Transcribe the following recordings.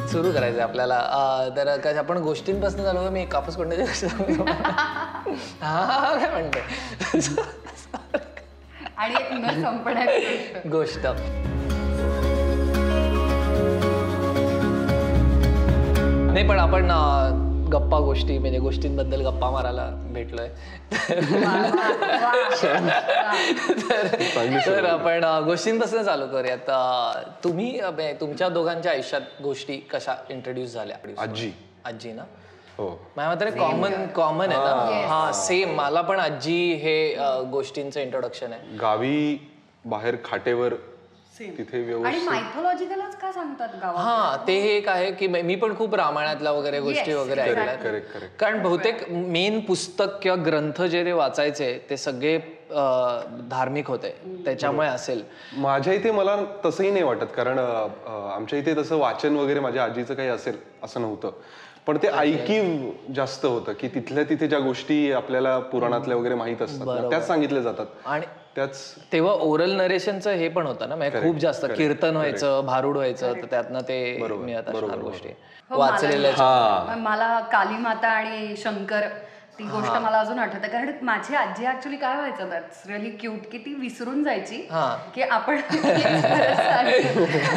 सुरू करायचं आपल्याला. तर कसं आपण गोष्टींपासून झालो, मी कापूस कोंडायची गोष्ट काय म्हणते आणि एक न संपणारी गोष्ट. नाही पण आपण गप्पा गोष्टी म्हणजे गोष्टींबद्दल गप्पा मारायला भेटलोय. तर आपण गोष्टींपासून चालू करूयात. तुम्ही तुमच्या दोघांच्या आयुष्यात गोष्टी कशा इंट्रोड्यूस झाल्या? आजी ना. हो, माझ्या मते कॉमन आहे ना. हा सेम, मला पण आजी हे गोष्टींचं इंट्रोडक्शन आहे. गावी बाहेर खाटेवर तिथे आणि मायथॉलॉजिकलच का सांगतात गावात. हा, ते एक आहे की मी पण खूप रामायणातल्या वगैरे गोष्टी वगैरे ऐकल्यात. कारण बहुतेक मेन पुस्तक किंवा ग्रंथ जे ते वाचायचे ते सगळे धार्मिक होते, त्याच्यामुळे असेल. माझ्या इथे मला तसंही नाही वाटत, कारण आमच्या इथे तसं वाचन वगैरे माझ्या आजीचं काही असेल असं नव्हतं. पण ते ऐकीव जास्त होतं की तिथल्या तिथे ज्या गोष्टी आपल्याला पुराणातल्या वगैरे माहित असतात त्याच सांगितल्या जातात. आणि त्याच तेव्हा ओरल नरेशनचं हे पण होतं ना, म्हणजे खूप जास्त कीर्तन व्हायचं, भारुड व्हायचं, तर त्यातनं ते मिळत असणार गोष्टी वाचलेल्या. मला काली माता आणि शंकर ती गोष्ट मला अजून आठवते, कारण माझी आजी ऍक्च्युली काय व्हायचं, दॅट्स रिअली क्यूट, की ती विसरून जायची की आपण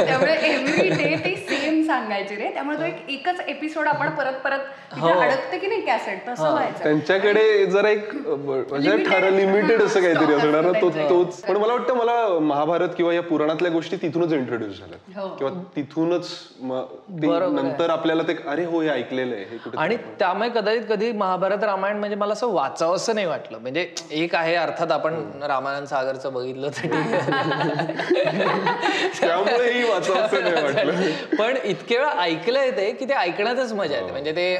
त्यामुळे एव्हरी डे ती सेम सांगायची रे. त्यामुळे तो एकच एपिसोड आपण परत परत अडकते की नाही कॅसेट, तसं व्हायचं. त्यांच्याकडे जरा एक म्हणजे लिमिटेड असं काहीतरी असणार ना, तोच. पण मला वाटतं मला महाभारत किंवा या पुराणातल्या गोष्टी तिथूनच इंट्रोड्यूस झाल्या किंवा तिथूनच नंतर आपल्याला ते अरे हो हे ऐकलेलं आहे. आणि त्यामुळे कदाचित कधी महाभारत रामायण म्हणजे मला असं वाचावं असं नाही वाटलं. म्हणजे एक आहे अर्थात आपण रामायण सागरचं बघितलं तर त्यामुळेही वाचावं असं नाही वाटलं. पण इतके वेळा ऐकलं येते की ते ऐकण्यातच मजा येते. म्हणजे ते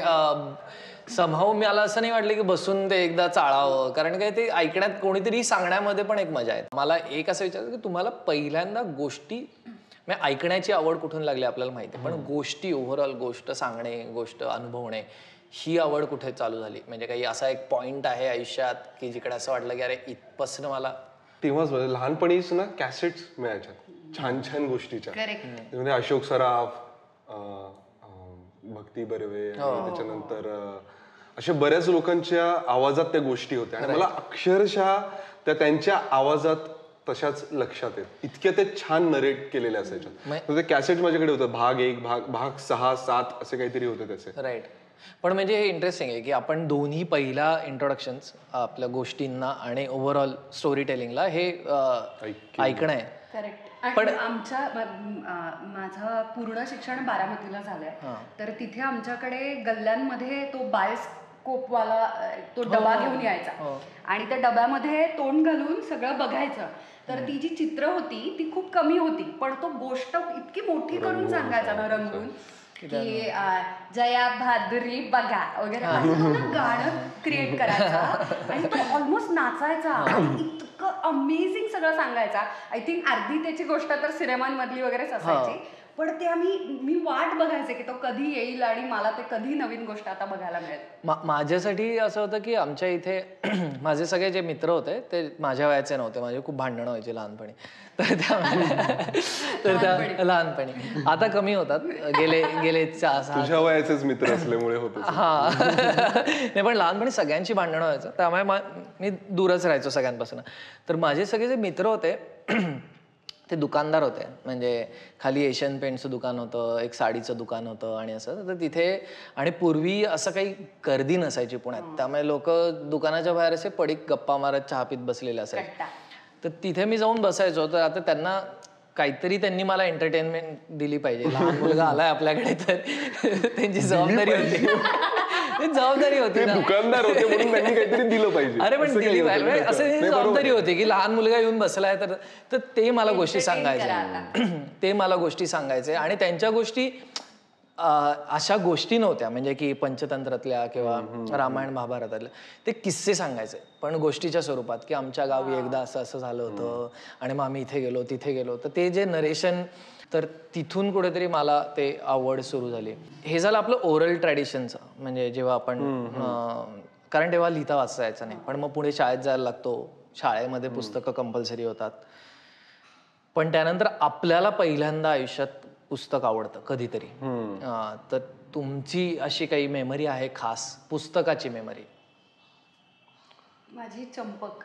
समहाऊ मला असं नाही वाटलं की बसून ते एकदा चाळावं, कारण काय ते ऐकण्यात कोणीतरी सांगण्यामध्ये पण एक मजा आहे. मला एक असं विचारतं की तुम्हाला पहिल्यांदा गोष्टी म्हणजे ऐकण्याची आवड कुठून लागली आपल्याला माहिती आहे, पण गोष्टी ओव्हरऑल गोष्ट सांगणे, गोष्ट अनुभवणे ही आवड कुठे चालू झाली? म्हणजे काही असा एक पॉइंट आहे आयुष्यात की जिकडे असं वाटलं की अरे इथपासून मला? तेव्हाच लहानपणीच ना कॅसेट्स मिळायच्या छान छान गोष्टीच्या, म्हणजे अशोक सराफ, भक्ती बर्वे, त्याच्यानंतर अशा बऱ्याच लोकांच्या आवाजात त्या गोष्टी होत्या आणि मला अक्षरशः त्यांच्या आवाजात तशाच लक्षात येत, इतक्या ते छान नरेट केलेले असायच्या. ते कॅसेट माझ्याकडे होतं, भाग 1, भाग 6, 7 असे काहीतरी होते त्याचे. राईट. पण म्हणजे हे इंटरेस्टिंग आहे की आपण दोन्ही पहिला इंट्रोडक्शन्स आपल्या गोष्टींना आणि ओव्हरऑल स्टोरी टेलिंगला हे ऐकणं आहे. करेक्ट. पण माझं पूर्ण शिक्षण बारामतीला झालंय, तर तिथे आमच्याकडे गल्ल्यांमध्ये तो बायोस्कोपवाला तो डबा घेऊन यायचा आणि त्या डब्यामध्ये तोंड घालून सगळं बघायचं. तर ती जी चित्र होती ती खूप कमी होती, पण तो गोष्ट इतकी मोठी करून सांगायचा ना रंगून, की जया भादुरी बघा वगैरे गाणं क्रिएट करायचा आणि तो ऑलमोस्ट नाचायचा आणि इतकं अमेझिंग सगळं सांगायचा. आय थिंक अर्धी त्याची गोष्ट तर सिनेमांमधली वगैरेच असायची, पण ते मी वाट बघायचे की तो कधी येईल आणि मला ते कधी नवीन गोष्ट आता बघायला मिळेल. माझ्यासाठी असं होतं की आमच्या इथे माझे सगळे जे मित्र होते ते माझ्या वयाचे नव्हते, माझे खूप भांडणं व्हायचे लहानपणी. तर त्या लहानपणी आता कमी होतात, गेले तुझ्या वयाचेच मित्र असल्यामुळे होतं. हा नाही, पण लहानपणी सगळ्यांची भांडणं व्हायचं, त्यामुळे मी दूरच राहायचो सगळ्यांपासून. तर माझे सगळे जे मित्र होते ते दुकानदार होते, म्हणजे खाली एशियन पेंटचं दुकान होतं, एक साडीचं दुकान होतं आणि असं. तर तिथे आणि पूर्वी असं काही गर्दी नसायची पुण्यात, त्यामुळे लोक दुकानाच्या बाहेर असे पडीक गप्पा मारत चहा पीत बसलेले असायचे. तर तिथे मी जाऊन बसायचो. तर आता त्यांनी मला एंटरटेनमेंट दिली पाहिजे. लहान मुलगा आलाय आपल्याकडे तर त्यांची जबाबदारी होती दुकानदार होते म्हणून त्यांनी काहीतरी दिलं पाहिजे. अरे पण दिली पाहिजे असं जबाबदारी होती की लहान मुलगा येऊन बसलाय तर ते मला गोष्टी सांगायचे आणि त्यांच्या गोष्टी अशा गोष्टी नव्हत्या म्हणजे की पंचतंत्रातल्या किंवा रामायण महाभारतातल्या. ते किस्से सांगायचे पण गोष्टीच्या स्वरूपात, की आमच्या गावी एकदा असं असं झालं होतं आणि मग आम्ही इथे गेलो तिथे गेलो. तर ते जे नरेशन, तर तिथून कुठेतरी मला ते आवड सुरू झाली. हे झालं आपलं ओरल ट्रॅडिशनचं, म्हणजे जेव्हा आपण कारण तेव्हा लिहिता वाचता यायचं नाही, पण मग पुढे शाळेत जायला लागतो, शाळेमध्ये पुस्तकं कंपल्सरी होतात. पण त्यानंतर आपल्याला पहिल्यांदा आयुष्यात पुस्तक आवडतं कधीतरी. तर तुमची अशी काही मेमरी आहे खास पुस्तकाची मेमरी? माझी चंपक,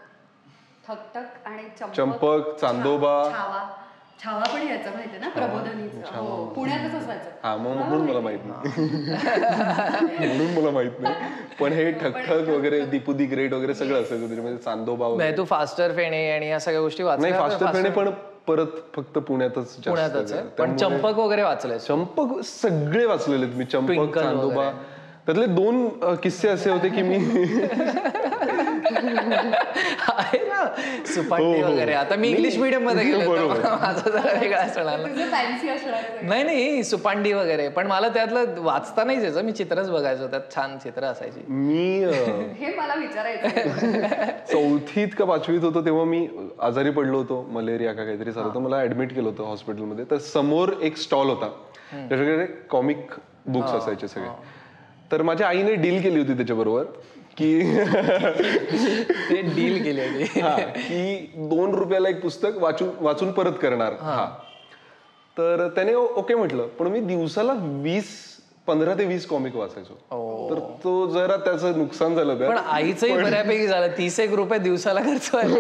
ठकठक आणि चंपक, चांदोबा. छावा पण यायचं माहितीये ना, प्रबोधनीचं. हो, पुण्यातच असायचं. हा, मग म्हणून मला माहित नाही. म्हणून मला माहित नाही. पण हे ठकठक वगैरे, दीपू दी ग्रेट वगैरे सगळं असायचं त्याच्यामध्ये, चांदोबा वगैरे. तू फास्टर फेणे आणि या सगळ्या गोष्टी नाही, वाचल्या? फास्टर फेणे पण परत फक्त पुण्यातच आहे. पण चंपक वगैरे वाचलंय? चंपक सगळे वाचलेले मी, चंपक, चांदोबा. त्यातले 2 किस्से असे होते की मी आहे ना, सुपाटी वगैरे. आता मी इंग्लिश मीडियम मध्ये गेलो, माझा जरा वेगळा असणार. नाही, सुपांडी वगैरे. पण मला त्यातलं वाचता नाही यायचं, मी चित्रच बघायचो, त्यात छान चित्र असायची. मी हे मला विचारायचं, 4थीत का 5वीत होतो तेव्हा मी आजारी पडलो होतो, मलेरिया का काहीतरी झालं होतं. मला ऍडमिट केलं होतं हॉस्पिटलमध्ये. तर समोर एक स्टॉल होता, त्याच्याकडे कॉमिक बुक्स असायचे सगळे. तर माझ्या आईने डील केली होती त्याच्याबरोबर की ते डील केली होती की 2 रुपयाला एक पुस्तक वाचून परत करणार. तर त्याने ओके म्हटलं. पण मी दिवसाला 15 ते 20 कॉमिक वाचायचो. तर तो जरा त्याचं नुकसान झालं. पण आईचंही बऱ्यापैकी झालं, 31 रुपये दिवसाला खर्च नाही,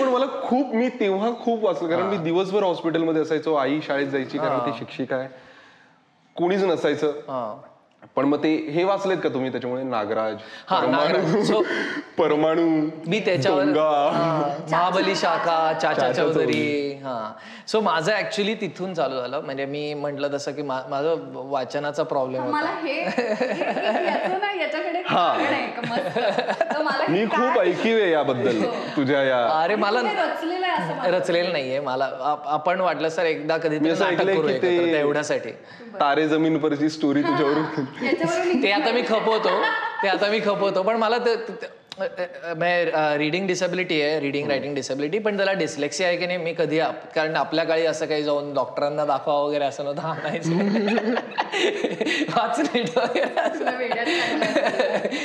पण मला मी तेव्हा खूप वाचलं, कारण मी दिवसभर हॉस्पिटलमध्ये असायचो. आई शाळेत जायची, कारण ती शिक्षिका आहे, कोणीच नसायचं. पण मग ते हे वाचलेत का तुम्ही त्याच्यामुळे, नागराज, परमाणू, मी त्याच्यावर महाबली शाखा, चाचा चौधरी. सो माझं ऍक्च्युली तिथून चालू झालं. म्हणजे मी म्हंटल तसं की माझं वाचनाचा प्रॉब्लेम होता. मी खूप ऐकिवे याबद्दल तुझ्या या. अरे मला रचलेलं नाहीये मला. आपण वाटलं सर एकदा कधी एवढ्यासाठी तारे जमीन परची स्टोरी तुझ्यावरून ते आता मी खपवतो. पण मला रीडिंग डिसेबिलिटी आहे, रीडिंग रायटिंग डिसेबिलिटी. पण त्याला डिस्लेक्सिया आहे की नाही मी कधी, कारण आपल्या काळी असं काही जाऊन डॉक्टरांना दाखवा वगैरे असं नव्हतं. वाच नीट वगैरे,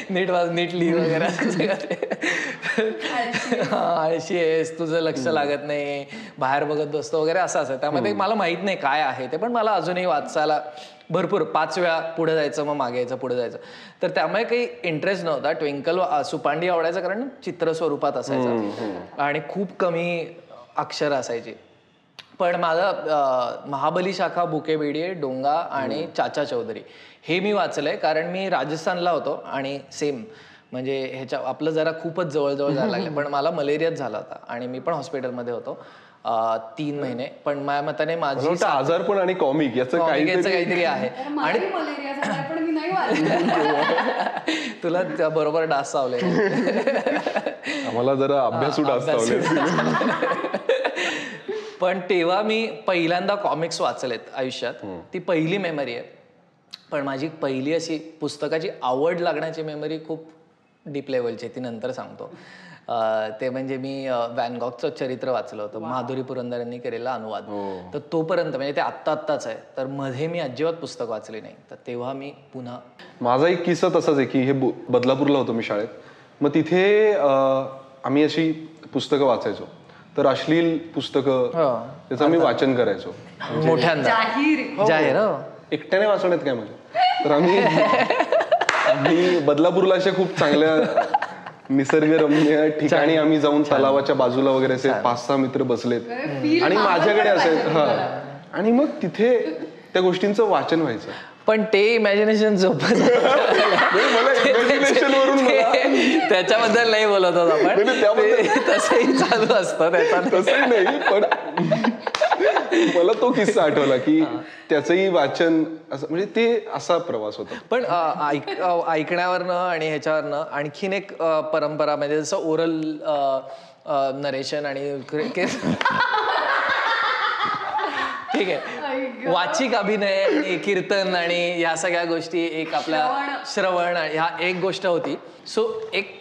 नीट वाच, नीट लिह वगैरे आळशी आहेस, तुझं लक्ष लागत नाही, बाहेर बघत बसतो वगैरे असं असं. त्यामध्ये मला माहित नाही काय आहे ते, पण मला अजूनही वाचायला भरपूर 5 वेळा पुढे जायचं, मग मागे यायचं, पुढे जायचं. तर त्यामुळे काही इंटरेस्ट नव्हता. ट्विंकल सुपांडी आवडायचं कारण चित्र स्वरूपात असायचं आणि खूप कमी अक्षर असायची. पण माझा महाबली शाखा, बुके बेडिये, डोंगा आणि चाचा चौधरी हे मी वाचलंय, कारण मी राजस्थानला होतो आणि सेम म्हणजे आपलं जरा खूपच जवळ जायला लागलं. पण मला मलेरियाच झाला होता आणि मी पण हॉस्पिटलमध्ये होतो 3 महिने. पण माझ्या मताने माझी आजारपण आणि कॉमिक याचं काहीतरी आहे. आणि तुला बरोबर डास चावले, आम्हाला जरा अभ्यासू डास चावले. पण तेव्हा मी पहिल्यांदा कॉमिक्स वाचलेत आयुष्यात. ती पहिली मेमरी आहे. पण माझी पहिली अशी पुस्तकाची आवड लागण्याची मेमरी खूप डीप लेवलची, ती नंतर सांगतो. ते म्हणजे मी व्हॅन गॉगचं चरित्र वाचलं होतं, माधुरी पुरंदर यांनी केलेला अनुवाद. तर तोपर्यंत म्हणजे ते आत्ताच आहे. तर मध्ये मी अजिबात पुस्तक वाचले नाही. तर तेव्हा मी पुन्हा, माझा एक किस्सा तसाच आहे की हे बदलापूरला होतो मी शाळेत. मग तिथे आम्ही अशी पुस्तकं वाचायचो. तर अश्लील पुस्तकं त्याचं मी वाचन करायचो मोठ्यांदा, जाहीर एकट्याने वाचण्यात काय म्हणजे. तर आम्ही बदलापूरला अशा खूप चांगल्या निसर्गरम्य ठिकाणी आम्ही जाऊन तलावाच्या बाजूला वगैरे असे 5-6 मित्र बसलेत आणि माझ्याकडे असायचं. आणि मग तिथे त्या गोष्टींचं वाचन व्हायचं. पण ते इमॅजिनेशन त्याच्याबद्दल नाही बोलत होत आपण, तसंही चालू असतं तसंही नाही. पण मला तो किस्सा आठवला की त्याचंही वाचन असं, म्हणजे ते असा प्रवास होता. पण ऐकण्यावरनं आणि ह्याच्यावरनं आणखीन एक परंपरा म्हणजे जसं ओरल नरेशन आणि ठीक आहे, वाचिक अभिनय आणि कीर्तन आणि ह्या सगळ्या गोष्टी एक आपल्या श्रवण ह्या एक गोष्ट होती. सो एक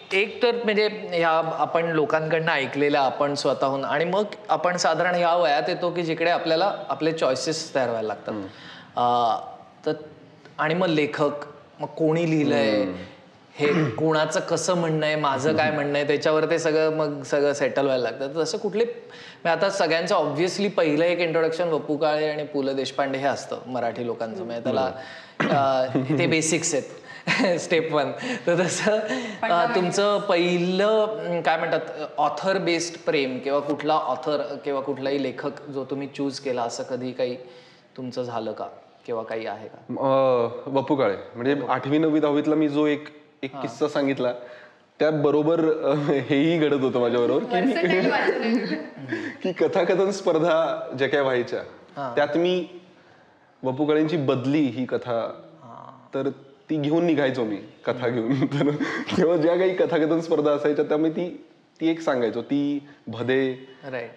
तर म्हणजे ह्या आपण लोकांकडनं ऐकलेल्या, आपण स्वतःहून, आणि मग आपण साधारण ह्या वयात येतो की जिकडे आपल्याला आपले चॉईसेस तयार व्हायला लागतात. तर आणि मग लेखक, मग कोणी लिहिलंय, हे कोणाचं कसं म्हणणं आहे, माझं काय म्हणणं आहे, त्याच्यावर ते सगळं सेटल व्हायला लागतं. तर तसं कुठले आता सगळ्यांचं ऑब्व्हियसली पहिलं एक इंट्रोडक्शन वपू काळे आणि पु ल देशपांडे हे असतं मराठी लोकांचं. म्हणजे त्याला ते बेसिक्स आहेत स्टेप 1. तर तसं तुमचं पहिलं काय म्हणतात ऑथर बेस्ड प्रेम किंवा कुठला ऑथर किंवा कुठलाही लेखक जो तुम्ही चूज केला असं कधी काही तुमचं झालं का किंवा काही आहे का? वपू काळे. म्हणजे 8वी 9वी 10वीतला मी जो एक किस्सा सांगितला त्याबरोबर हेही घडत होतं माझ्याबरोबर की कथाकथन स्पर्धा ज्या काय व्हायच्या त्यात मी वपू काळेंची बदली ही कथा तर ती घेऊन निघायचो मी कथा घेऊन. तर तेव्हा ज्या काही कथाकथन स्पर्धा असायच्या त्यामुळे ती एक सांगायचो, ती भदे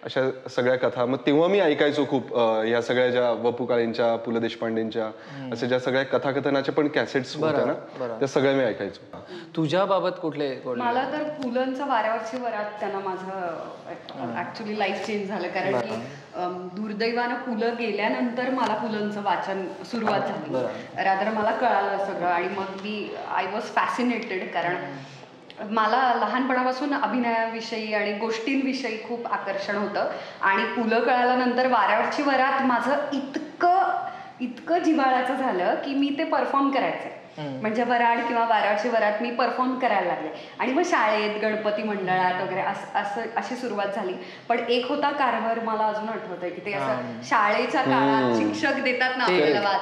अशा सगळ्या कथा. मग तेव्हा मी ऐकायचो खूप ह्या सगळ्या ज्या वपू काळेंच्या पु ल देशपांडेंच्या अशा ज्या सगळ्या कथाकथनाच्या पण कॅसेट्स होत्या ना त्या सगळ्या मी ऐकायचो. तुझ्या बाबत कुठले? मला तर पुलंचं वाऱ्यावरची वरात त्यांना माझं ऍक्च्युली लाईफ चेंज झालं. कारण की दुर्दैवानं पुलं गेल्यानंतर मला पुलंचं वाचन सुरुवात झाली. रादर मला कळालं सगळं आणि मग आय वॉज फॅसिनेटेड. कारण मला लहानपणापासून अभिनयाविषयी आणि गोष्टींविषयी खूप आकर्षण होतं आणि पुलं कळाल्यानंतर वाऱ्यावरची वरात माझं इतकं जिव्हाळ्याचं झालं की मी ते परफॉर्म करायचे. म्हणजे वराड किंवा वाऱ्यावरची वरात मी परफॉर्म करायला लागले आणि मग शाळेत गणपती मंडळात वगैरे अशी सुरुवात झाली. पण एक होता कारभार मला अजून आठवतंय की ते असं शाळेच्या काळात शिक्षक देतात ना आपल्याला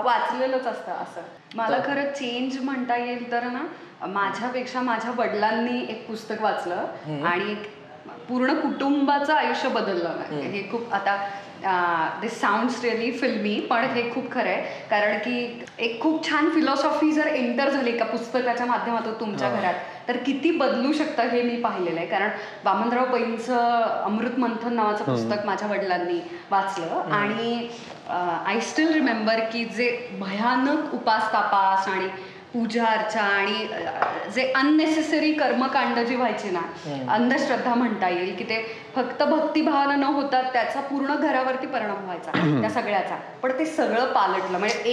वाचलेलंच असतं. असं मला खरं चेंज म्हणता येईल तर ना माझ्यापेक्षा माझ्या वडिलांनी एक पुस्तक वाचलं आणि पूर्ण कुटुंबाचं आयुष्य बदललं. हे खूप आता दिस साऊंड्स रिअली फिल्मी पण हे खूप खरं आहे. कारण की एक खूप छान फिलॉसॉफी जर एंटर झाली एका पुस्तकाच्या माध्यमातून तुमच्या घरात तर किती बदलू शकतं हे मी पाहिलेलं आहे. कारण वामनराव पैंचं अमृत मंथन नावाचं पुस्तक माझ्या वडिलांनी वाचलं आणि आय स्टील रिमेंबर की जे भयानक उपास तापास आणि पूजा अर्चा आणि जे अननेसेसरी कर्मकांड जी व्हायची ना अंधश्रद्धा म्हणता येईल की ते फक्त भक्तिभावानं न होता त्याचा पूर्ण घरावरती परिणाम व्हायचा त्या सगळ्याचा. पण ते सगळं पालटलं. म्हणजे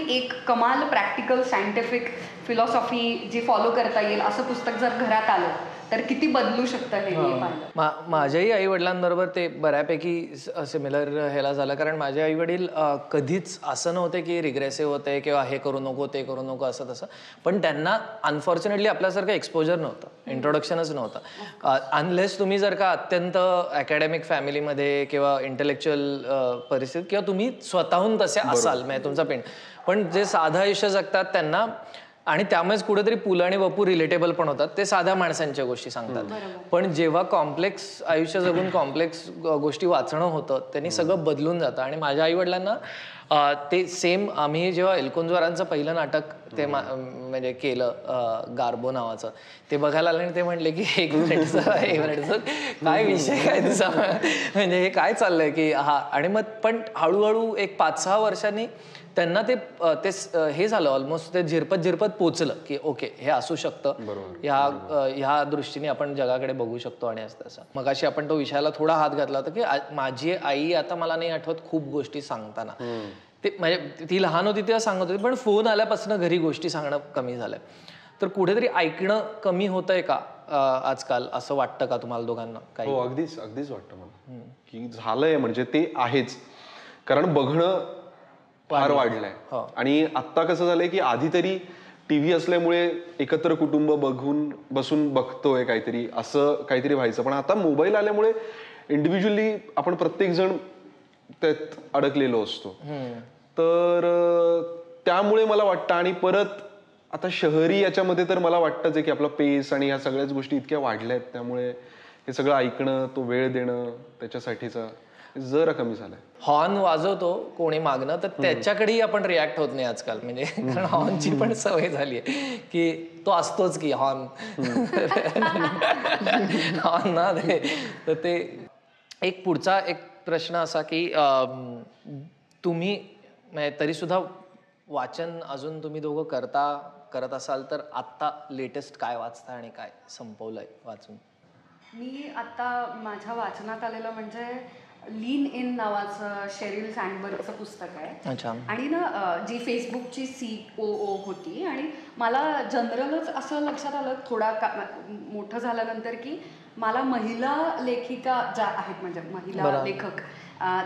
एक कमाल प्रॅक्टिकल सायंटिफिक फिलॉसॉफी जी फॉलो करता येईल असं पुस्तक जर घरात आलं तर किती बदलू शकतं हे मी पाहिलं. माझ्याही आई वडिलांबरोबर ते बऱ्यापैकी सिमिलर ह्याला झालं. कारण माझे आई वडील कधीच असं नव्हते की रिग्रेसिव्ह होते किंवा हे करू नको ते करू नको असं तसं. पण त्यांना अनफॉर्च्युनेटली आपल्यासारखं एक्सपोजर नव्हतं, इंट्रोडक्शनच नव्हतं. अनलेस तुम्ही जर का अत्यंत अकॅडमिक फॅमिलीमध्ये किंवा इंटेलेक्च्युअल परिस्थितीत किंवा तुम्ही स्वतःहून तसे असाल म्हणजे तुमचा पण जे साधं आयुष्य जगतात त्यांना आणि त्यामुळेच कुठेतरी पु ल आणि वपू रिलेटेबल पण होतात. ते साध्या माणसांच्या गोष्टी सांगतात. पण जेव्हा कॉम्प्लेक्स आयुष्य जगून कॉम्प्लेक्स गोष्टी वाचणं होतं त्यांनी सगळं बदलून जातं. आणि माझ्या आईवडिलांना ते सेम आम्ही जेव्हा एलकुंचवारांचं पहिलं नाटक ते म्हणजे केलं गारबो नावाचं ते बघायला आलं आणि ते म्हणले की एक मिनिट काय विषय काय तुझा म्हणजे हे काय चाललंय की आणि मग पण हळूहळू एक 5-6 वर्षांनी त्यांना ते हे झालं ऑलमोस्ट ते झिरपत पोचलं की ओके हे असू शकतं ह्या दृष्टीने आपण जगाकडे बघू शकतो. आणि असं तसं मगाशी आपण तो विषयाला थोडा हात घातला होता की माझी आई आता मला नाही आठवत खूप गोष्टी सांगताना ते म्हणजे ती लहान होती तेव्हा सांगत होती पण फोन आल्यापासून घरी गोष्टी सांगणं कमी झालंय. तर कुठेतरी ऐकणं कमी होतंय का आजकाल असं वाटतं का तुम्हाला दोघांना? काही अगदीच वाटतं मला की झालंय म्हणजे ते आहेच. कारण बघणं फार वाढलंय. आणि आता कसं झालंय की आधी तरी टीव्ही असल्यामुळे एकत्र कुटुंब बसून बघतोय काहीतरी असं काहीतरी व्हायचं. पण आता मोबाईल आल्यामुळे इंडिव्हिज्युअली आपण प्रत्येक जण त्यात अडकलेलो असतो. तर त्यामुळे मला वाटतं आणि परत आता शहरी याच्यामध्ये तर मला वाटतंच आहे की आपला पेस आणि ह्या सगळ्याच गोष्टी इतक्या वाढल्या आहेत त्यामुळे हे सगळं ऐकणं तो वेळ देणं त्याच्यासाठीचा जरा कमी झालाय. हॉर्न वाजवतो कोणी मागणं तर त्याच्याकडेही आपण रिॲक्ट होत नाही आजकाल. म्हणजे कारण हॉर्नची पण सवय झाली आहे की तो असतोच की हॉर्न ना तर ते एक पुढचा एक प्रश्न असा की तुम्ही तरी सुद्धा वाचन अजून तुम्ही दोघं करत असाल तर आत्ता लेटेस्ट काय वाचता आणि काय संपवलंय वाचून? मी आता माझ्या वाचनात आलेलं म्हणजे लीन इन नावाचं शेरिल सँडबर्गचं पुस्तक आहे. अच्छा. आणि ना जी फेसबुकची COO होती आणि मला जनरलच असं लक्षात आलं थोडा मोठं झाल्यानंतर की मला महिला लेखिका ज्या आहेत म्हणजे महिला लेखक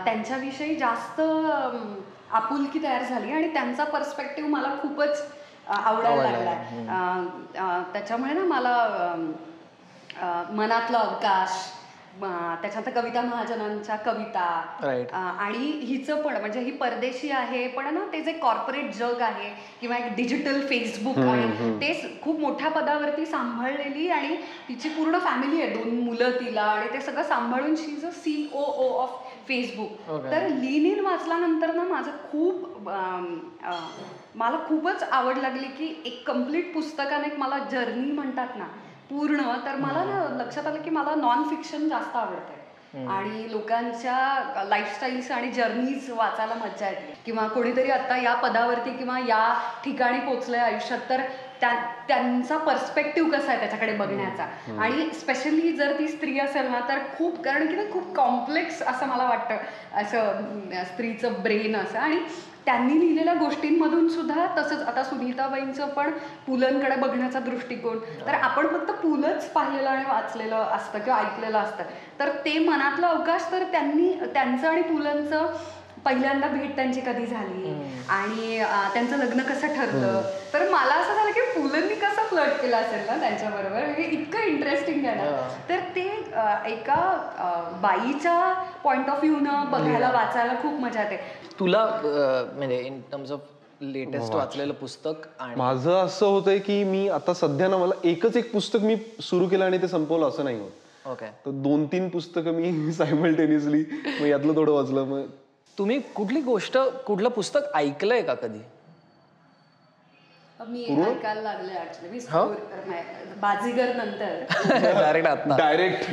त्यांच्याविषयी जास्त आपुलकी तयार झाली आणि त्यांचा पर्स्पेक्टिव्ह मला खूपच आवडायला लागला. त्याच्यामुळे ना मला मनातला अवकाश, त्याच्यानंतर कविता महाजनांच्या कविता आणि हिचं पण म्हणजे ही परदेशी आहे पण ना ते जे कॉर्पोरेट जग आहे किंवा एक डिजिटल फेसबुक आहे ते खूप मोठ्या पदावरती सांभाळलेली आणि तिची पूर्ण फॅमिली आहे, 2 मुलं तिला आणि ते सगळं सांभाळून she is a COO of Facebook. तर लीन इन वाचल्यानंतर ना माझं मला खूपच आवड लागली की एक कम्प्लीट पुस्तकाने एक मला जर्नी म्हणतात ना पूर्ण, तर मला ना लक्षात आलं की मला नॉन फिक्शन जास्त आवडतंय आणि लोकांच्या लाईफस्टाईल्स आणि जर्नीज वाचायला मज्जा येते. किंवा कोणीतरी आता या पदावरती किंवा या ठिकाणी पोचलंय आयुष्यात तर त्यांचा पर्स्पेक्टिव्ह कसा आहे त्याच्याकडे बघण्याचा. आणि स्पेशली जर ती स्त्री असेल ना तर खूप, कारण की ना खूप कॉम्प्लेक्स असं मला वाटतं असं स्त्रीचं ब्रेन असं. आणि त्यांनी लिहिलेल्या गोष्टींमधून सुद्धा तसंच आता सुनीताबाईंचं पण पुलंकडे बघण्याचा दृष्टिकोन, तर आपण फक्त पुलंच पाहिलेलं आणि वाचलेलं असतं किंवा ऐकलेलं असतं, तर ते मनातलं अवकाश तर त्यांचं आणि पुलंचं पहिल्यांदा भेट त्यांची कधी झाली आणि त्यांचं लग्न कसं ठरलं, तर मला असं झालं की पुलंनी कसं फ्लर्ट केलं असेल ना त्यांच्याबरोबर, म्हणजे इतकं इंटरेस्टिंग आहे ना. तर ते एका बाईच्या पॉइंट ऑफ व्ह्यूनं बघायला वाचायला खूप मजा येते. तुला म्हणजे इन टर्म्स ऑफ लेटेस्ट वाचलेलं पुस्तक? आणि माझं असं होतंय की मी आता सध्या ना मला एकच एक पुस्तक मी सुरू केलं आणि ते संपवलं असं नाही होत. ओके. तर 2-3 पुस्तकं मी सायमल्टेनियसली मग यातलं थोडं वाचलं. मग तुम्ही कुठलं पुस्तक ऐकलंय का कधी? मी ऐकायला लागले ऍक्च्युली. बाजीगर नंतर डायरेक्ट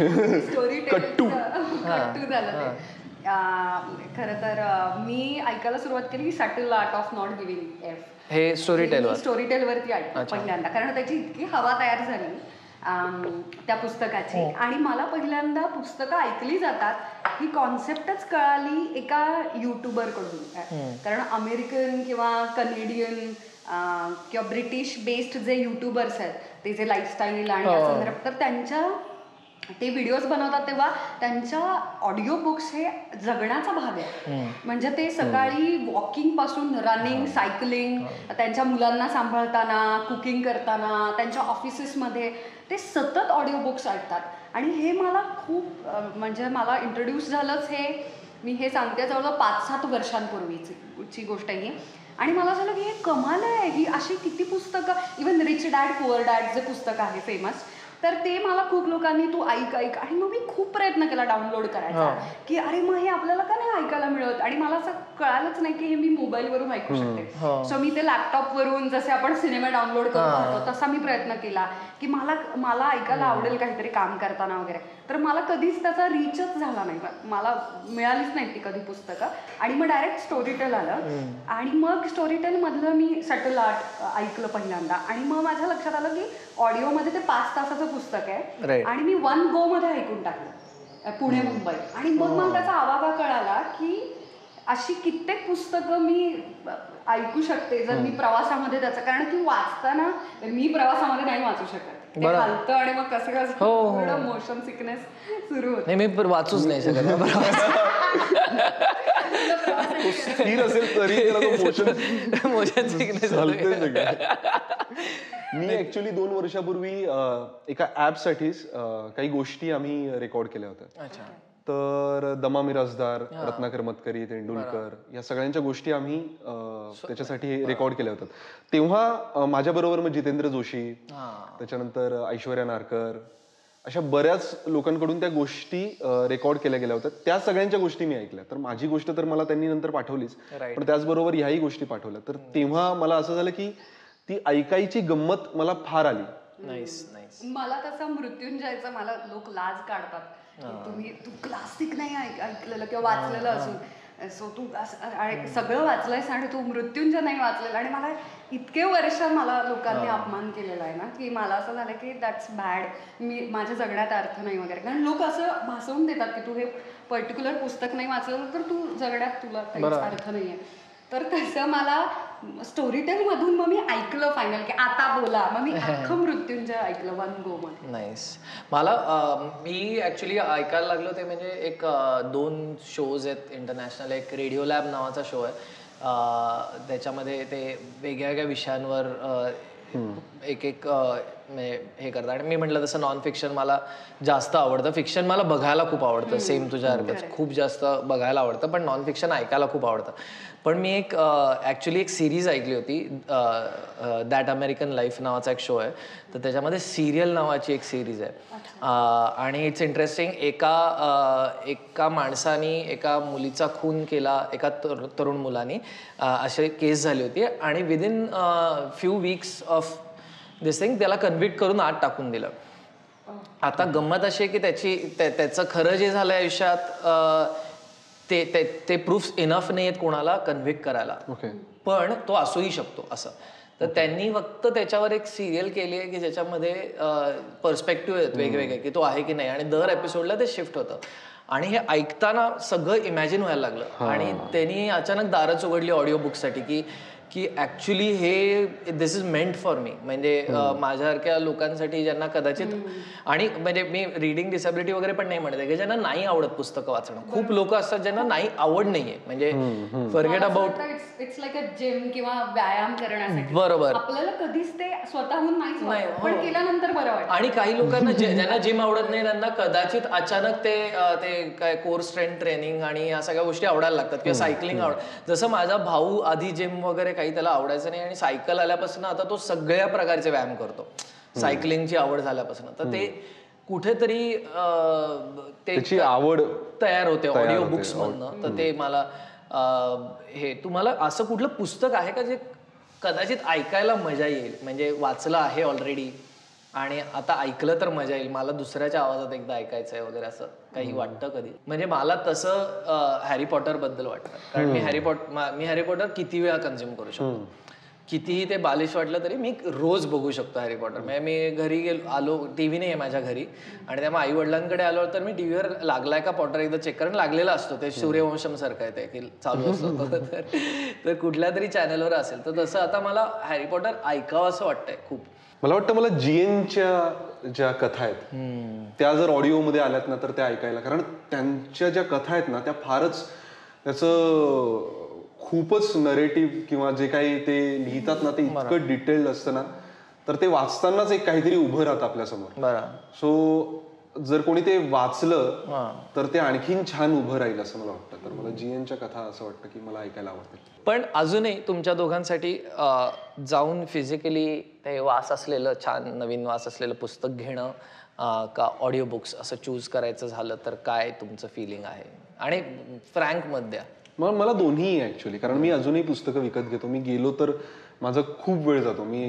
स्टोरी कट्टू झालं ते. खरं तर मी ऐकायला सुरुवात केली subtle art of not giving F. हे स्टोरी टेलवरती ऐकलं पहिल्यांदा, कारण त्याची इतकी हवा तयार झाली त्या पुस्तकाची. आणि मला पहिल्यांदा पुस्तकं ऐकली जातात ही कॉन्सेप्टच कळाली एका युट्यूबर कडून. कारण अमेरिकन किंवा कनेडियन किंवा ब्रिटिश बेस्ड जे युट्यूबर्स आहेत ते जे लाईफस्टाईल आणि या संदर्भात, तर त्यांच्या ते व्हिडिओज बनवतात तेव्हा त्यांच्या ऑडिओ बुक्स हे जगण्याचा भाग आहे. म्हणजे ते सकाळी वॉकिंग पासून रनिंग, सायकलिंग, त्यांच्या मुलांना सांभाळताना, कुकिंग करताना, त्यांच्या ऑफिसेसमध्ये ते सतत ऑडिओ बुक्स ऐकतात. आणि हे मला खूप म्हणजे मला इंट्रोड्यूस झालंच मी हे सांगते जवळजवळ 5-7 वर्षांपूर्वीची गोष्ट आहे ही. आणि मला झालं की हे कमाल आहे, ही अशी किती पुस्तकं, even rich dad poor dad जे पुस्तक आहे फेमस, तर ते मला खूप लोकांनी तू ऐक. आणि मग मी खूप प्रयत्न केला डाउनलोड करायचा की अरे मग हे आपल्याला का नाही ऐकायला मिळत. आणि मला असं कळालंच नाही की हे मी मोबाईलवरून ऐकू शकते. सो मी ते लॅपटॉपवरून जसे आपण सिनेमा डाउनलोड करतो तसा मी प्रयत्न केला की मला ऐकायला आवडेल काहीतरी काम करताना वगैरे. तर मला कधीच त्याचा रीचच झाला नाही, मला मिळालीच नाही ती कधी पुस्तकं. आणि मग डायरेक्ट स्टोरीटेल आलं आणि मग स्टोरीटेलमधलं मी सटल आर्ट ऐकलं पहिल्यांदा. आणि मग माझ्या लक्षात आलं की ऑडिओमध्ये ते 5 तासाचं पुस्तक आहे आणि मी 1 गो मध्ये ऐकून टाकलं पुणे मुंबई. आणि मग मला त्याचा आवाका कळाला की अशी कित्येक पुस्तकं मी ऐकू शकते जर मी प्रवासामध्ये त्याचं, कारण की वाचताना मी प्रवासामध्ये नाही वाचू शकत, ते हलतं आणि मग कसं पूर्ण मोशन सिकनेस सुरू होतं. मी वाचूच नाही शकत. स्थिर असेल तरी मोशन सिकनेस. मी ऍक्च्युली 2 वर्षापूर्वी एका ऍपसाठीच काही गोष्टी आम्ही रेकॉर्ड केल्या होत्या. तर दमा मिरासदार, रत्नाकर मतकरी, तेंडुलकर या सगळ्यांच्या गोष्टी आम्ही त्याच्यासाठी रेकॉर्ड केल्या होत्या. तेव्हा माझ्या बरोबर मग जितेंद्र जोशी, त्याच्यानंतर ऐश्वर्या नारकर, अशा बऱ्याच लोकांकडून त्या गोष्टी रेकॉर्ड केल्या गेल्या होत्या. त्या सगळ्यांच्या गोष्टी मी ऐकल्या. तर माझी गोष्ट तर मला त्यांनी नंतर पाठवलीच, पण त्याचबरोबर ह्याही गोष्टी पाठवल्या. तर तेव्हा मला असं झालं की ती ऐकायची गंमत मला फार आली. मला तसा मृत्युंजयचा मला लोक लाज काढतात तू क्लासिक नाही ऐकलेलं किंवा वाचलेलं असून, सो तू सगळं वाचलंयस आणि तू मृत्युंजय नाही वाचलेलं. आणि मला इतके वर्ष मला लोकांनी अपमान केलेला आहे ना की मला असं झालं की दॅट्स बॅड, माझ्या जगण्यात अर्थ नाही वगैरे. कारण लोक असं भासवून देतात की तू हे पर्टिक्युलर पुस्तक नाही वाचलं तर तू जगण्यात तुला काहीच अर्थ नाहीये. तर तसं मला स्टोरीटेल मधून मग मी ऐकलं फायनल की आता बोला, मग मी अख्खं मृत्युंजय ऐकलं वन गो मध्ये. नाईस. मला मी ॲक्च्युली ऐकायला लागलो ते म्हणजे एक 2 शोज आहेत इंटरनॅशनल. एक रेडिओ लॅब नावाचा शो आहे, त्याच्यामध्ये ते वेगळ्या वेगळ्या विषयांवर एक हे करतात. आणि मी म्हटलं तसं नॉन फिक्शन मला जास्त आवडतं. फिक्शन मला बघायला खूप आवडतं, सेम तुझ्यासारखंच खूप जास्त बघायला आवडतं, पण नॉन फिक्शन ऐकायला खूप आवडतं. पण मी एक ॲक्च्युली एक सिरीज ऐकली होती, दॅट अमेरिकन लाईफ नावाचा एक शो आहे. तर त्याच्यामध्ये सिरियल नावाची एक सिरीज आहे आणि इट्स इंटरेस्टिंग. एका माणसाने एका मुलीचा खून केला, एका तरुण मुलाने, अशी केस झाली होती आणि within few weeks of this thing त्याला कन्व्हिक्ट करून आत टाकून दिलं. आता गंमत अशी आहे की त्याचं खरं जे झालं आयुष्यात ते प्रूफ इनफ नाही आहेत कोणाला कन्व्हिक्ट करायला, पण तो असूही शकतो असं. तर त्यांनी फक्त त्याच्यावर एक सिरियल केली आहे की ज्याच्यामध्ये पर्स्पेक्टिव्ह आहेत वेगवेगळे की तो आहे की नाही, आणि दर एपिसोडला ते शिफ्ट होतं. आणि हे ऐकताना सगळं इमॅजिन व्हायला लागलं आणि त्यांनी अचानक दारच उघडली ऑडिओ बुकसाठी की ॲक्च्युली हे दिस इज मेंट फॉर मी. म्हणजे माझ्यासारख्या लोकांसाठी ज्यांना कदाचित, आणि म्हणजे मी रिडिंग डिसेबिलिटी वगैरे पण नाही म्हणत आहे, की ज्यांना नाही आवडत पुस्तकं वाचणं. खूप लोक असतात ज्यांना नाही आवड नाहीये, म्हणजे forget about it's like a gym किंवा व्यायाम करण्यासाठी. बरोबर, आपल्याला कधीच ते स्वतःहून नाही, पण केल्यानंतर बरं वाटतं. आणि काही लोकांना ज्यांना जिम आवडत नाही त्यांना कदाचित अचानक ते काय कोर स्ट्रेंथ ट्रेनिंग आणि या सगळ्या गोष्टी आवडायला लागतात, किंवा सायकलिंग जसं माझा भाऊ आधी जिम वगैरे काही त्याला आवडायचं नाही, आणि सायकल आल्यापासून आता तो सगळ्या प्रकारचे व्यायाम करतो सायकलिंगची आवड झाल्यापासून. तर ते कुठेतरी त्याची आवड तयार होते ऑडिओ बुक्स मधनं. तर ते मला हे, तुम्हाला असं कुठलं पुस्तक आहे का जे कदाचित ऐकायला मजा येईल, म्हणजे वाचलं आहे ऑलरेडी आणि आता ऐकलं तर मजा येईल, मला दुसऱ्याच्या आवाजात एकदा ऐकायचं आहे वगैरे, असं काही वाटतं कधी? म्हणजे मला तसं हॅरी पॉटर बद्दल वाटतं, कारण मी हॅरी पॉटर किती वेळा कन्झ्युम करू शकतो. कितीही ते बालिश वाटलं तरी मी रोज बघू शकतो हॅरी पॉटर. म्हणजे मी घरी आलो, टीव्ही नाही आहे माझ्या घरी, आणि त्यामुळे आई वडिलांकडे आलो तर मी टीव्हीवर लागलाय का पॉटर एकदा चेक करून, लागलेला असतो, ते सूर्यवंशम सारखं आहे ते की चालू असतो तर कुठल्या तरी चॅनलवर असेल. तर तसं आता मला हॅरी पॉटर ऐकावं असं वाटतंय खूप. मला वाटतं मला जीएनच्या ज्या कथा आहेत त्या जर ऑडिओमध्ये आल्यात ना तर त्या ऐकायला, कारण त्यांच्या ज्या कथा आहेत ना त्या फारच त्याचं खूपच नरेटिव्ह किंवा जे काही ते लिहितात ना ते इतकं डिटेल्ड असतं ना, तर ते वाचतानाच एक काहीतरी उभं राहतं आपल्यासमोर. सो जर कोणी ते वाचलं तर ते आणखीन छान उभं राहील असं मला वाटतं. तर मला जीएनच्या कथा असं वाटतं की मला ऐकायला आवडतं. पण अजूनही तुमच्या दोघांसाठी जाऊन फिजिकली ते वास असलेलं, छान नवीन वास असलेलं पुस्तक घेणं का ऑडिओ बुक्स असं चूज करायचं झालं तर काय तुमचं फिलिंग आहे? आणि फ्रँक मध्ये मला दोन्ही ऍक्च्युअली, कारण मी अजूनही पुस्तकं विकत घेतो. मी गेलो तर माझा खूप वेळ जातो. मी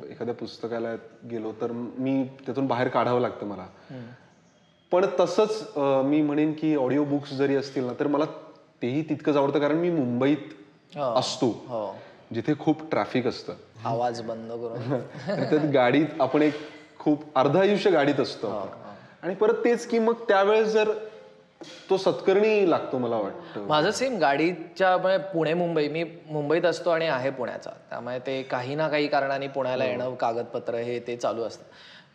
एखाद्या पुस्तकालयात गेलो तर मी त्यातून बाहेर काढावं लागतं मला. पण तसंच मी म्हणेन की ऑडिओ बुक्स जरी असतील ना तर मला तेही तितकंच आवडतं, कारण मी मुंबईत असतो जिथे खूप ट्रॅफिक असतं, आवाज बंद करून त्यात गाडीत आपण एक खूप अर्ध आयुष्य गाडीत असतो आणि परत तेच की मग त्यावेळेस जर तो सत्कारणी लागतो मला वाटतं. माझं सेम गाडीच्या पुणे मुंबई, मी मुंबईत असतो आणि आहे पुण्याचा, त्यामुळे ते काही ना काही कारणाने पुण्याला येणं, कागदपत्र हे ते चालू असतं.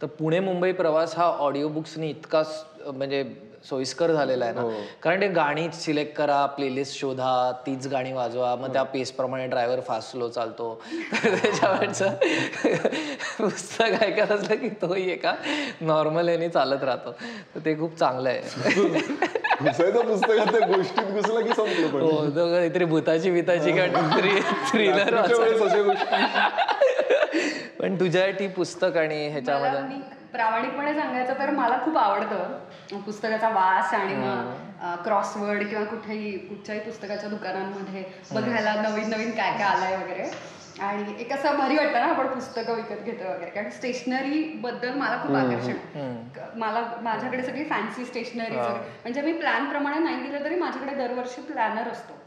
तर पुणे मुंबई प्रवास हा ऑडिओ बुक्सनी इतका म्हणजे सोयीस्कर झालेला आहे ना, कारण ते गाणी सिलेक्ट करा, प्लेलिस्ट शोधा, तीच गाणी वाजवा, मग त्या पेसप्रमाणे ड्रायव्हर फास्ट स्लो चालतो. तर त्याच्यावरचं पुस्तक ऐकत असलं की तोही एका नॉर्मल याने चालत राहतो. तर ते खूप चांगलं आहे. पुस्तकात त्या गोष्टीत घुसला की संपलं. हो, काहीतरी भूताची बिताची थ्रिलर. पण तुझ्यासाठी पुस्तक आणि ह्याच्यामध्ये प्रामाणिकपणे सांगायचं तर मला खूप आवडतं पुस्तकाचा वास, आणि मग क्रॉसवर्ड किंवा कुठच्याही पुस्तकाच्या दुकानांमध्ये बघायला नवीन नवीन काय काय आलंय वगैरे, आणि एक असं भारी वाटतं ना आपण पुस्तकं विकत घेतो वगैरे. कारण स्टेशनरी बद्दल मला खूप आकर्षण, माझ्याकडे सगळी फॅन्सी स्टेशनरी, म्हणजे मी प्लॅन प्रमाणे नाही दिलं तरी माझ्याकडे दरवर्षी प्लॅनर असतो.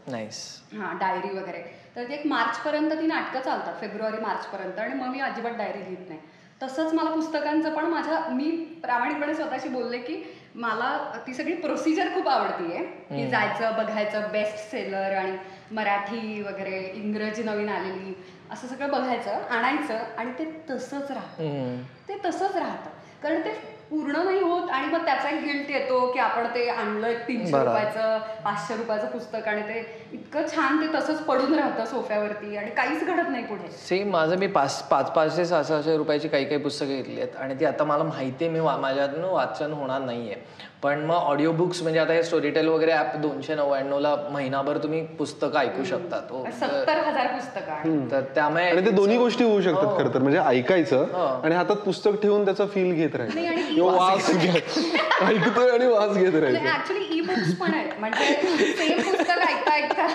डायरी वगैरे. तर ते एक मार्चपर्यंत ती नाटकं चालतात, फेब्रुवारी-मार्च पर्यंत, आणि मग मी अजिबात डायरी लिहित नाही. तसंच मला पुस्तकांचं पण मी प्रामाणिकपणे स्वतःशी बोलले की मला ती सगळी प्रोसिजर खूप आवडतीये की जायचं बघायचं बेस्ट सेलर आणि मराठी वगैरे इंग्रजी नवीन आलेली असं सगळं बघायचं आणायचं आणि ते तसंच राहतं ते तसंच राहतं कारण ते पूर्ण नाही होत आणि मग त्याचा एक गिल्ट येतो की आपण ते आणलं 300 रुपयाचं 500 रुपयाचं पुस्तक आणि ते इतकं छान ते तसंच पडून राहतं सोफ्यावरती आणि काहीच घडत नाही पुढे. सेम माझं मी 500-600 रुपयाची काही काही पुस्तकं घेतली आहेत आणि ती आता मला माहिती आहे मी माझ्यातून वाचन होणार नाहीये. पण मग ऑडिओ बुक्स म्हणजे आता हे स्टोरीटेल वगैरे ॲप 299ला महिनाभर तुम्ही पुस्तकं ऐकू शकता. 70,000 पुस्तकं तर त्यामुळे आणि ते दोन्ही गोष्टी होऊ शकतात खरं तर म्हणजे ऐकायचं आणि हातात पुस्तक ठेवून त्याचा फील घेत राहायचं किंवा वास ऐकतोय आणि वास घेत राहायचं. ऍक्च्युली ई बुक्स पण आहेत म्हणजे सेम पुस्तक ऐकता ऐकता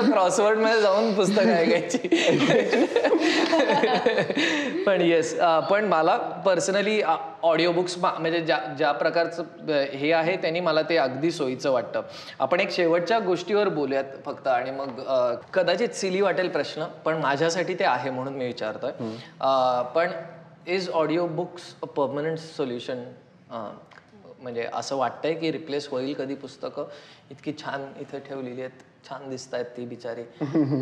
क्रॉसवर्ड मध्ये जाऊन पुस्तक ऐकायची. पण येस पण मला पर्सनली ऑडिओ बुक्स म्हणजे ज्या प्रकारचं हे आहे त्यांनी मला ते अगदी सोयीचं वाटतं. आपण एक शेवटच्या गोष्टीवर बोलूयात फक्त आणि मग कदाचित सिली वाटेल प्रश्न पण माझ्यासाठी ते आहे म्हणून मी विचारतोय. पण is audio books a permanent solution? म्हणजे असं वाटतंय की रिप्लेस होईल कधी पुस्तकं? इतकी छान इथे ठेवलेली आहेत छान दिसत आहेत ती बिचारी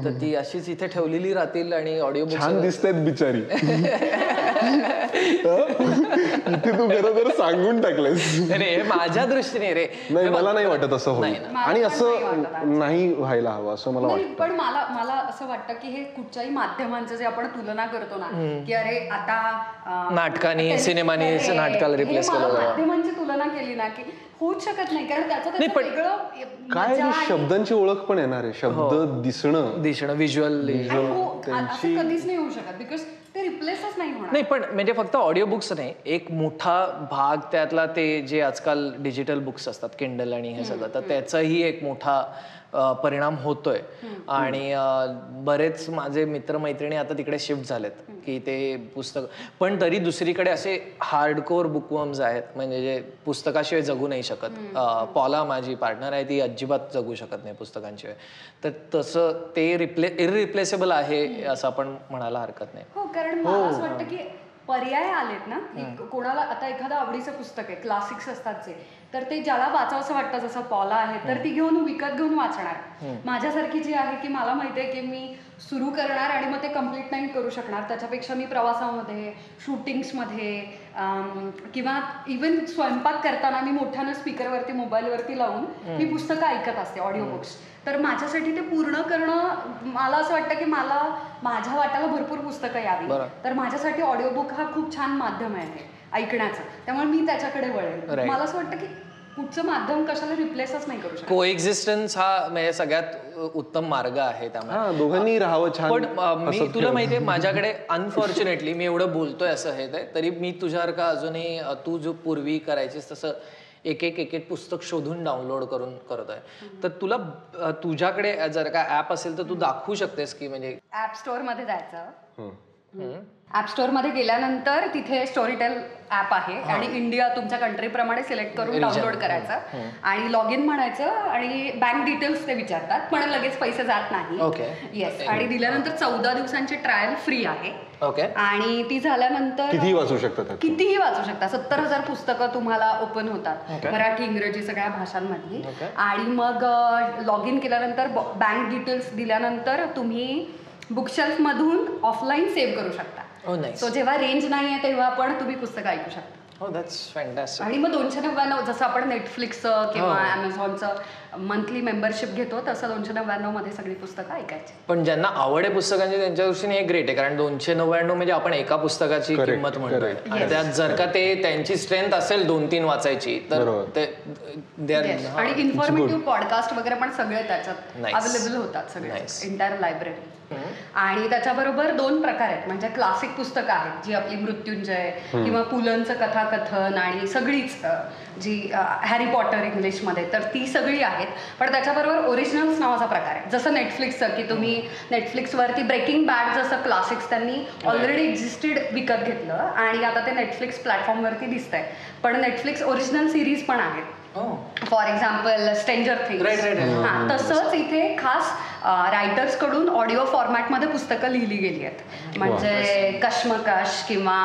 तर ती अशीच इथे ठेवलेली राहतील आणि ऑडिओ बुक छान दिसतायत बिचारी इथे तू खरं सांगून टाकलंस. रे माझ्या दृष्टीने रे नाही मला नाही वाटत असं होईल आणि असं नाही व्हायला हवं असं मला वाटतं. पण मला असं वाटतं की हे कुठच्याही माध्यमांचं जे आपण तुलना करतो ना की अरे आता नाटकाने सिनेमाने नाटकाला रिप्लेस केलं माध्यमांची तुलना केली ना की होऊच शकत नाही कारण त्याचं वेगळं काय शब्दांची ओळख पण येणार आहे शब्द दिसणं व्हिज्युअल असं कधीच नाही होऊ शकत बिकॉज ते रिप्लेसच नाही होणार. नाही पण म्हणजे फक्त ऑडिओ बुक्स नाही एक मोठा भाग त्यातला ते जे आजकाल डिजिटल बुक्स असतात किंडल आणि हे सगळं तर त्याचाही एक मोठा परिणाम होतोय आणि बरेच माझे मित्रमैत्रिणी आता तिकडे शिफ्ट झालेत की ते पुस्तक पण तरी दुसरीकडे असे हार्डकोर बुकवर्म्स आहेत म्हणजे जे पुस्तकाशिवाय जगू नाही शकत. पॉला माझी पार्टनर आहे ती अजिबात जगू शकत नाही पुस्तकांशिवाय तर तसं ते इररिप्लेसेबल आहे असं आपण म्हणायला हरकत नाही. हो कारण मला असं वाटतं की पर्याय आलेत ना कोणाला आता एखादं आवडीचं पुस्तक आहे क्लासिक्स असतात जे तर ते ज्याला वाचावंसं वाटतं जसं पॉला आहे तर ती विकत घेऊन वाचणार. माझ्यासारखी जी आहे की मला माहिती आहे की मी सुरू करणार आणि मग ते कम्प्लीट नाही करू शकणार त्याच्यापेक्षा मी प्रवासामध्ये शूटिंग्समध्ये किंवा इवन स्वयंपाक करताना मी मोठ्यानं स्पीकरवरती मोबाईलवरती लावून मी पुस्तकं ऐकत असते ऑडिओ बुक्स. तर माझ्यासाठी ते पूर्ण करणं मला असं वाटतं की मला माझ्या वाट्याला भरपूर पुस्तकं यावी तर माझ्यासाठी ऑडिओ बुक हा खूप छान माध्यम आहे ऐकण्याचं त्यामुळे मी त्याच्याकडे वळेल. मला असं वाटतं की कुठचं माध्यम कशाला रिप्लेसच नाही करू शकत. कोएक्झिस्टन्स हा म्हणजे सगळ्यात उत्तम मार्ग आहे त्यामुळे दोघांनी राहावं छान. पण मी तुला माहितीये माझ्याकडे अनफॉर्च्युनेटली मी एवढं बोलतोय असं हे तरी मी तुझ्यासारखं अजूनही तू जो पूर्वी करायचीस तसं एक एक पुस्तक शोधून डाउनलोड करून करत आहे. तर तुला तुझ्याकडे जर का ऍप असेल तर तू दाखवू शकतेस की म्हणजे ऍप स्टोअर मध्ये जायचं ऍप स्टोअर मध्ये गेल्यानंतर तिथे स्टोरीटेल ऍप आहे आणि इंडिया तुमच्या कंट्री प्रमाणे सिलेक्ट करून डाउनलोड करायचं आणि लॉग इन म्हणायचं आणि बँक डिटेल्स ते विचारतात पण लगेच पैसे जात नाही. येस आणि दिल्यानंतर 14 दिवसांची ट्रायल फ्री आहे. आणि ती झाल्यानंतर कितीही वाचू शकता 70,000 पुस्तकं तुम्हाला ओपन होतात मराठी इंग्रजी सगळ्या भाषांमधली. आणि मग लॉग इन केल्यानंतर बँक डिटेल्स दिल्यानंतर तुम्ही बुकशेल्फ मधून ऑफलाईन सेव्ह करू शकता. सो जेव्हा रेंज नाही आहे तेव्हा पण तुम्ही पुस्तकं ऐकू शकता. आणि मग 299 जसं आपण नेटफ्लिक्सचं किंवा अमेझॉनचं मंथली मेंबरशिप घेतो तसं 299 मध्ये सगळी पुस्तकं ऐकायची. पण ज्यांना आवड आहे पुस्तकांची त्यांच्या दृष्टीने हे ग्रेट आहे कारण 299 म्हणजे आपण एका पुस्तकाची किंमत म्हणतोय आणि त्यात जर का ते त्यांची स्ट्रेंथ असेल 2-3 वाचायची तर आणि इन्फॉर्मेटिव्ह पॉडकास्ट वगैरे पण सगळे त्याच्यात अवेलेबल होतात सगळे एंटायर लायब्ररी. आणि त्याच्याबरोबर 2 प्रकार आहेत म्हणजे क्लासिक पुस्तकं आहेत जी आपली मृत्युंजय किंवा पुलंचं कथाकथन आणि सगळीच जी हॅरी पॉटर इंग्लिशमध्ये तर ती सगळी आहेत. पण त्याच्याबरोबर ओरिजिनल्स नावाचा प्रकार आहे जसं नेटफ्लिक्सचं की तुम्ही नेटफ्लिक्सवरती ब्रेकिंग बॅड जसं क्लासिक्स त्यांनी ऑलरेडी एक्झिस्टेड विकत घेतलं आणि आता ते नेटफ्लिक्स प्लॅटफॉर्मवरती दिसतंय. पण नेटफ्लिक्स ओरिजिनल सिरीज पण आहेत फॉर एक्झाम्पल स्ट्रेंजर थिंग्स. हा तसंच इथे खास रायटर्स कडून ऑडिओ फॉर्मॅटमध्ये पुस्तकं लिहिली गेली आहेत. म्हणजे कश्मकश किंवा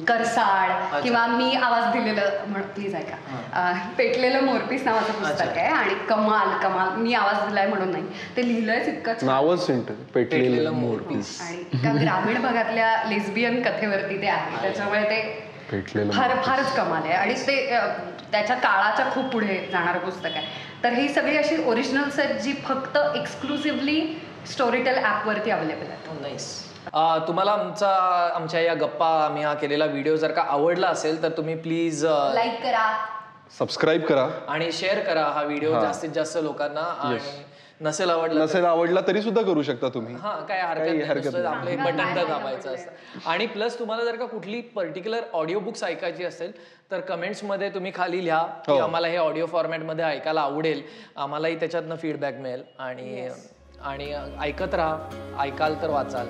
करसाळ किंवा मी आवाज दिलेलं, प्लीज ऐका, पेटलेलं मोरपीस नावाचं पुस्तक आहे. आणि कमाल कमाल, मी आवाज दिलाय म्हणून नाही, ते लिहिलंय इतकं नावच पेटलेलं मोरपीस. आणि एका ग्रामीण भागातल्या लेस्बियन कथेवरती ते आहे, त्याच्यामुळे ते फारच कमाल आहे. आणि ते त्याच्या काळाच्या खूप पुढे जाणारं पुस्तक आहे. तर ही सगळी अशी ओरिजिनल्स आहेत जी फक्त एक्सक्लुसिव्हली स्टोरीटेल ॲपवरती अवेलेबल आहेत. नाईस. तुम्हाला आमच्या या गप्पा, आम्ही हा केलेला व्हिडिओ जर का आवडला असेल तर तुम्ही प्लीज लाईक करा, सबस्क्राईब करा आणि शेअर करा हा व्हिडिओ जास्तीत जास्त लोकांना. आणि नसेल आवडला तरी सुद्धा करू शकता तुम्ही. काय हरकत नाही, आपलं एक बटन तर दाबायचं असतं. आणि प्लस तुम्हाला जर का कुठली पर्टिक्युलर ऑडिओ बुक्स ऐकायची असेल तर कमेंट्समध्ये तुम्ही खाली लिहा की आम्हाला हे ऑडिओ फॉर्मॅटमध्ये ऐकायला आवडेल, आम्हालाही त्याच्यातनं फीडबॅक मिळेल. आणि ऐकत राहा, ऐकाल तर वाचाल.